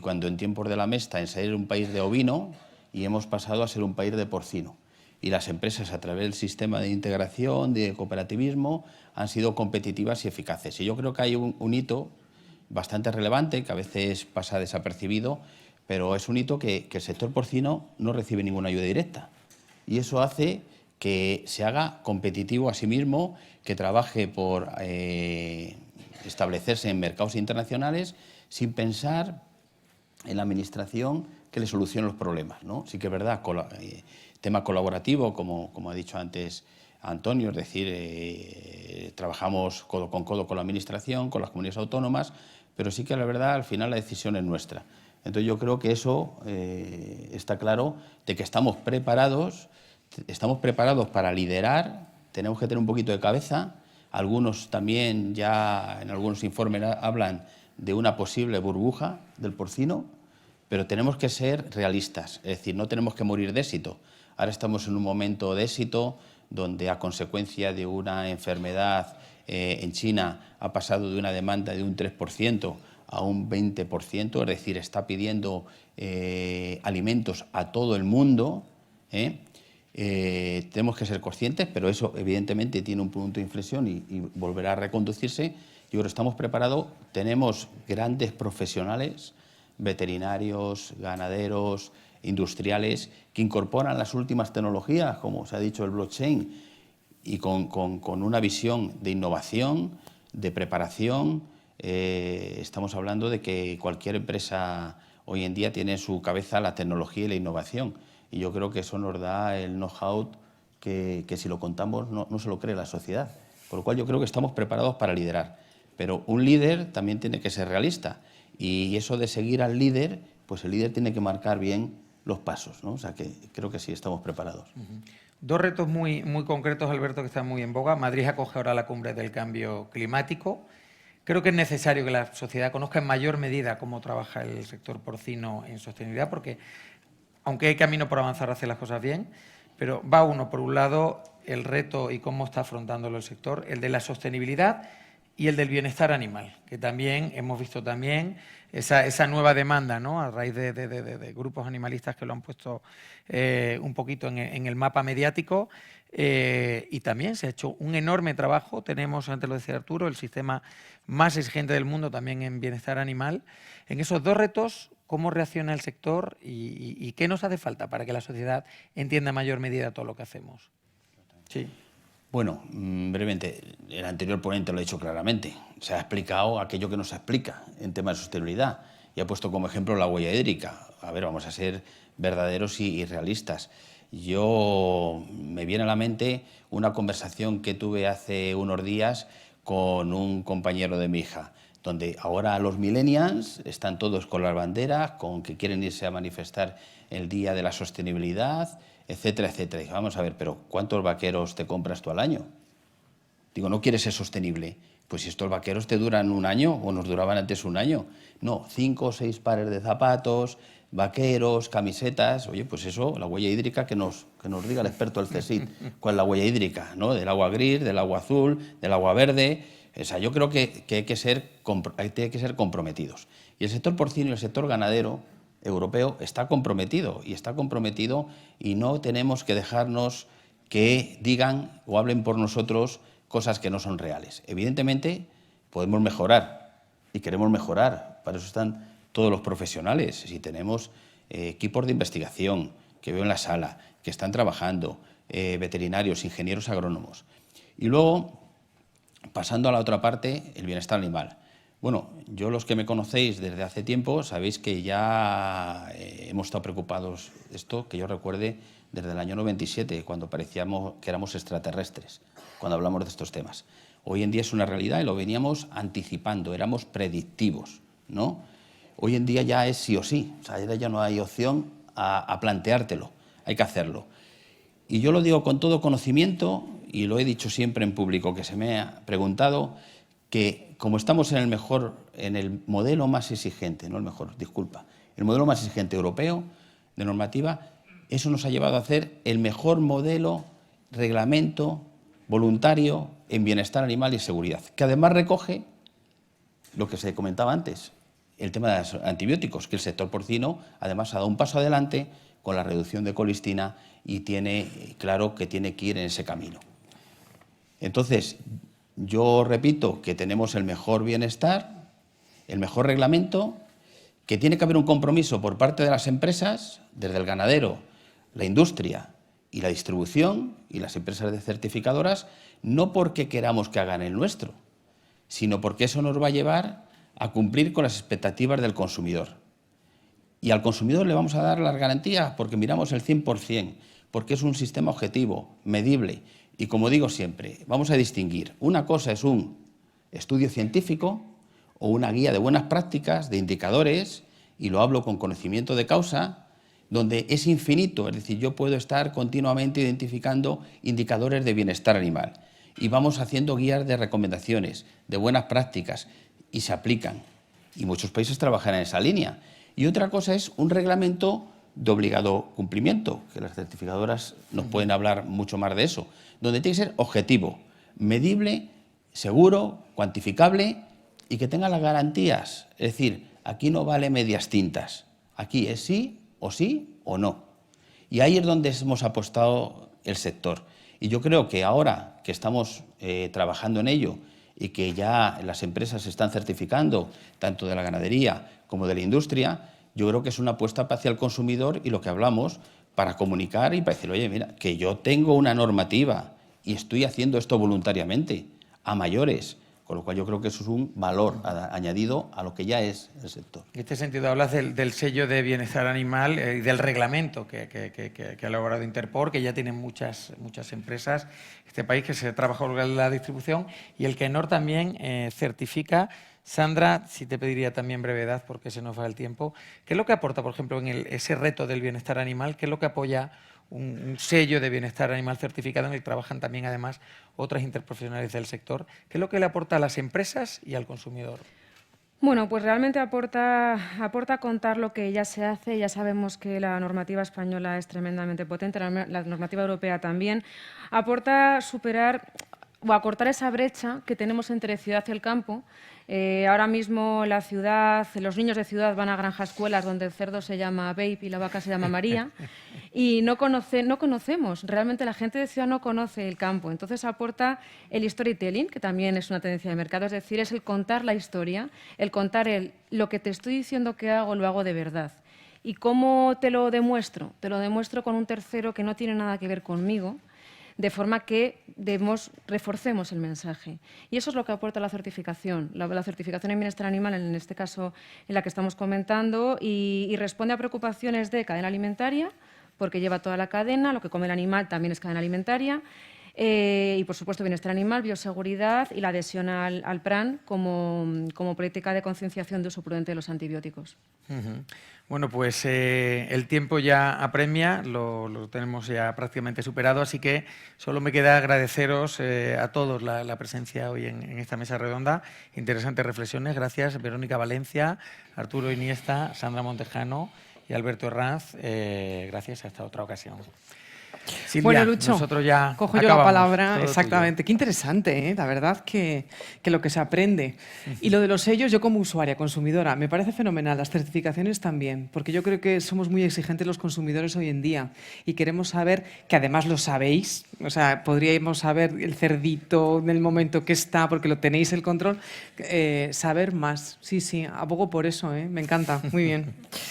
cuando en tiempos de la Mesta, en ser un país de ovino, y hemos pasado a ser un país de porcino. Y las empresas, a través del sistema de integración, de cooperativismo, han sido competitivas y eficaces. Y yo creo que hay un hito bastante relevante, que a veces pasa desapercibido, pero es un hito que el sector porcino no recibe ninguna ayuda directa. Y eso hace que se haga competitivo a sí mismo, que trabaje por establecerse en mercados internacionales sin pensar en la administración que le solucione los problemas, ¿no? Sí que es verdad, tema colaborativo, como ha dicho antes Antonio, es decir, trabajamos codo con la administración, con las comunidades autónomas, pero sí que la verdad al final la decisión es nuestra. Entonces yo creo que eso está claro, de que estamos preparados para liderar, tenemos que tener un poquito de cabeza. Algunos también ya en algunos informes hablan de una posible burbuja del porcino, pero tenemos que ser realistas, es decir, no tenemos que morir de éxito. Ahora estamos en un momento de éxito donde a consecuencia de una enfermedad en China ha pasado de una demanda de un 3% a un 20%, es decir, está pidiendo alimentos a todo el mundo. Tenemos que ser conscientes, pero eso evidentemente tiene un punto de inflexión y volverá a reconducirse. Yo creo que estamos preparados, tenemos grandes profesionales, veterinarios, ganaderos, industriales, que incorporan las últimas tecnologías, como se ha dicho el blockchain, y con una visión de innovación, de preparación. Estamos hablando de que cualquier empresa hoy en día tiene en su cabeza la tecnología y la innovación. Y yo creo que eso nos da el know-how que si lo contamos no se lo cree la sociedad. Por lo cual yo creo que estamos preparados para liderar. Pero un líder también tiene que ser realista. Y eso de seguir al líder, pues el líder tiene que marcar bien los pasos, ¿no? O sea que creo que sí estamos preparados. Dos retos muy concretos, Alberto, que están muy en boga. Madrid acoge ahora la cumbre del cambio climático. Creo que es necesario que la sociedad conozca en mayor medida cómo trabaja el sector porcino en sostenibilidad, porque aunque hay camino por avanzar hacia las cosas bien, pero va uno, por un lado, el reto y cómo está afrontándolo el sector, el de la sostenibilidad y el del bienestar animal, que también hemos visto también esa nueva demanda, ¿no? A raíz de grupos animalistas que lo han puesto un poquito en el mapa mediático, y también se ha hecho un enorme trabajo. Tenemos, antes lo decía Arturo, el sistema más exigente del mundo también en bienestar animal. En esos dos retos, ¿cómo reacciona el sector y qué nos hace falta para que la sociedad entienda en mayor medida todo lo que hacemos? Sí. Bueno, brevemente, el anterior ponente lo ha dicho claramente. Se ha explicado aquello que no se explica en temas de sostenibilidad y ha puesto como ejemplo la huella hídrica. A ver, vamos a ser verdaderos y realistas. Yo me viene a la mente una conversación que tuve hace unos días con un compañero de mi hija, donde ahora los millennials están todos con las banderas, con que quieren irse a manifestar el Día de la Sostenibilidad, etcétera, etcétera. Y vamos a ver, pero ¿cuántos vaqueros te compras tú al año? Digo, ¿no quieres ser sostenible? Pues si estos vaqueros te duran un año, o nos duraban antes un año. No, 5 o 6 pares de zapatos, vaqueros, camisetas. Oye, pues eso, la huella hídrica, que nos diga el experto del CSIC cuál es la huella hídrica, ¿no? Del agua gris, del agua azul, del agua verde. O sea, yo creo que hay que ser comprometidos. Y el sector porcino y el sector ganadero europeo está comprometido y no tenemos que dejarnos que digan o hablen por nosotros cosas que no son reales. Evidentemente podemos mejorar y queremos mejorar, para eso están todos los profesionales. Si tenemos equipos de investigación que veo en la sala, que están trabajando, veterinarios, ingenieros agrónomos. Y luego, pasando a la otra parte, el bienestar animal. Bueno, yo los que me conocéis desde hace tiempo sabéis que ya hemos estado preocupados de esto, que yo recuerde, desde el año 97, cuando parecíamos que éramos extraterrestres, cuando hablamos de estos temas. Hoy en día es una realidad y lo veníamos anticipando, éramos predictivos, ¿no? Hoy en día ya es sí o sí, o sea, ya no hay opción a planteártelo, hay que hacerlo. Y yo lo digo con todo conocimiento, y lo he dicho siempre en público, que se me ha preguntado, que como estamos en el modelo más exigente, no el mejor, disculpa, el modelo más exigente europeo de normativa, eso nos ha llevado a hacer el mejor modelo, reglamento voluntario en bienestar animal y seguridad, que además recoge lo que se comentaba antes, el tema de los antibióticos, que el sector porcino además ha dado un paso adelante con la reducción de colistina y tiene claro que tiene que ir en ese camino. Entonces, yo repito que tenemos el mejor bienestar, el mejor reglamento, que tiene que haber un compromiso por parte de las empresas, desde el ganadero, la industria y la distribución y las empresas de certificadoras, no porque queramos que hagan el nuestro, sino porque eso nos va a llevar a cumplir con las expectativas del consumidor. Y al consumidor le vamos a dar las garantías porque miramos el 100%, porque es un sistema objetivo, medible. Y como digo siempre, vamos a distinguir. Una cosa es un estudio científico o una guía de buenas prácticas, de indicadores, y lo hablo con conocimiento de causa, donde es infinito, es decir, yo puedo estar continuamente identificando indicadores de bienestar animal. Y vamos haciendo guías de recomendaciones, de buenas prácticas, y se aplican. Y muchos países trabajan en esa línea. Y otra cosa es un reglamento de obligado cumplimiento, que las certificadoras nos pueden hablar mucho más de eso, donde tiene que ser objetivo, medible, seguro, cuantificable y que tenga las garantías. Es decir, aquí no vale medias tintas, aquí es sí o no. Y ahí es donde hemos apostado el sector. Y yo creo que ahora que estamos trabajando en ello y que ya las empresas se están certificando, tanto de la ganadería como de la industria, yo creo que es una apuesta hacia el consumidor y lo que hablamos para comunicar y para decir, oye, mira, que yo tengo una normativa y estoy haciendo esto voluntariamente a mayores, con lo cual yo creo que eso es un valor añadido a lo que ya es el sector. En este sentido hablas del sello de bienestar animal y del reglamento que ha elaborado Interpor, que ya tienen muchas empresas, este país que se trabaja en la distribución, y el que ENOR también certifica. Sandra, si te pediría también brevedad porque se nos va el tiempo. ¿Qué es lo que aporta, por ejemplo, en ese reto del bienestar animal? ¿Qué es lo que apoya un sello de bienestar animal certificado en el que trabajan también, además, otras interprofesionales del sector? ¿Qué es lo que le aporta a las empresas y al consumidor? Bueno, pues realmente aporta contar lo que ya se hace. Ya sabemos que la normativa española es tremendamente potente, la normativa europea también. Aporta superar o acortar esa brecha que tenemos entre ciudad y el campo. Ahora mismo la ciudad, los niños de ciudad van a granjas escuelas donde el cerdo se llama Babe y la vaca se llama María y no conocemos, realmente la gente de ciudad no conoce el campo. Entonces aporta el storytelling, que también es una tendencia de mercado, es decir, es el contar la historia, el contar lo que te estoy diciendo que hago, lo hago de verdad. ¿Y cómo te lo demuestro? Te lo demuestro con un tercero que no tiene nada que ver conmigo, de forma que reforcemos el mensaje. Y eso es lo que aporta la certificación. La certificación en bienestar animal, en este caso en la que estamos comentando, y responde a preocupaciones de cadena alimentaria, porque lleva toda la cadena, lo que come el animal también es cadena alimentaria, y, por supuesto, bienestar animal, bioseguridad y la adhesión al PRAN como política de concienciación de uso prudente de los antibióticos. Bueno, pues el tiempo ya apremia, lo tenemos ya prácticamente superado, así que solo me queda agradeceros a todos la presencia hoy en esta mesa redonda. Interesantes reflexiones. Gracias, Verónica Valencia, Arturo Iniesta, Sandra Montejano y Alberto Herranz. Gracias, hasta otra ocasión. Silvia, bueno, Lucho, nosotros ya cojo yo acabamos. la palabra, Todo exactamente. tuyo. Qué interesante, ¿eh? La verdad que lo que se aprende. Y lo de los sellos, yo como usuaria, consumidora, me parece fenomenal. Las certificaciones también, porque yo creo que somos muy exigentes los consumidores hoy en día y queremos saber, que además lo sabéis, o sea, podríamos saber el cerdito en el momento que está, porque lo tenéis el control, saber más. Sí, abogo por eso, ¿eh? Me encanta, muy bien.